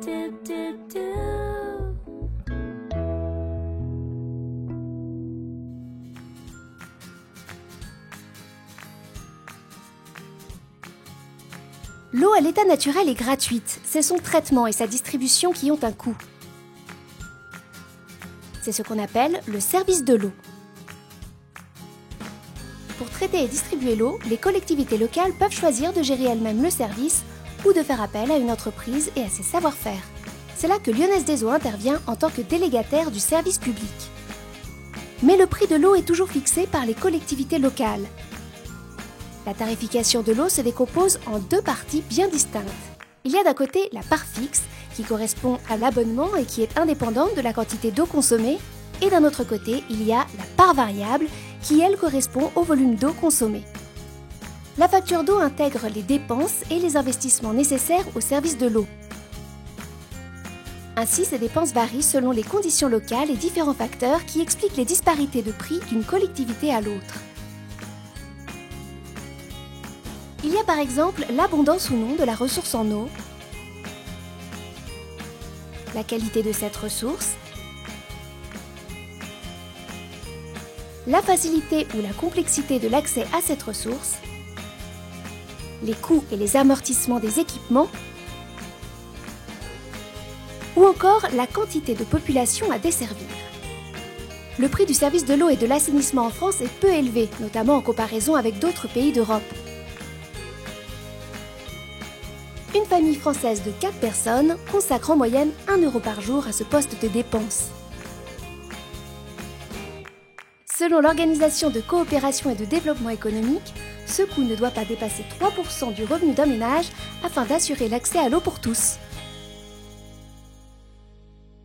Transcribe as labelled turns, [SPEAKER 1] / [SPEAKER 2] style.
[SPEAKER 1] L'eau à l'état naturel est gratuite, c'est son traitement et sa distribution qui ont un coût. C'est ce qu'on appelle le service de l'eau. Pour traiter et distribuer l'eau, les collectivités locales peuvent choisir de gérer elles-mêmes le service ou de faire appel à une entreprise et à ses savoir-faire. C'est là que Lyonnaise des Eaux intervient en tant que délégataire du service public. Mais le prix de l'eau est toujours fixé par les collectivités locales. La tarification de l'eau se décompose en deux parties bien distinctes. Il y a d'un côté la part fixe, qui correspond à l'abonnement et qui est indépendante de la quantité d'eau consommée, et d'un autre côté, il y a la part variable, qui elle correspond au volume d'eau consommé. La facture d'eau intègre les dépenses et les investissements nécessaires au service de l'eau. Ainsi, ces dépenses varient selon les conditions locales et différents facteurs qui expliquent les disparités de prix d'une collectivité à l'autre. Il y a par exemple l'abondance ou non de la ressource en eau, la qualité de cette ressource, la facilité ou la complexité de l'accès à cette ressource, les coûts et les amortissements des équipements, ou encore la quantité de population à desservir. Le prix du service de l'eau et de l'assainissement en France est peu élevé, notamment en comparaison avec d'autres pays d'Europe. Une famille française de 4 personnes consacre en moyenne 1 € par jour à ce poste de dépense. Selon l'Organisation de coopération et de développement économique, ce coût ne doit pas dépasser 3% du revenu d'un ménage afin d'assurer l'accès à l'eau pour tous.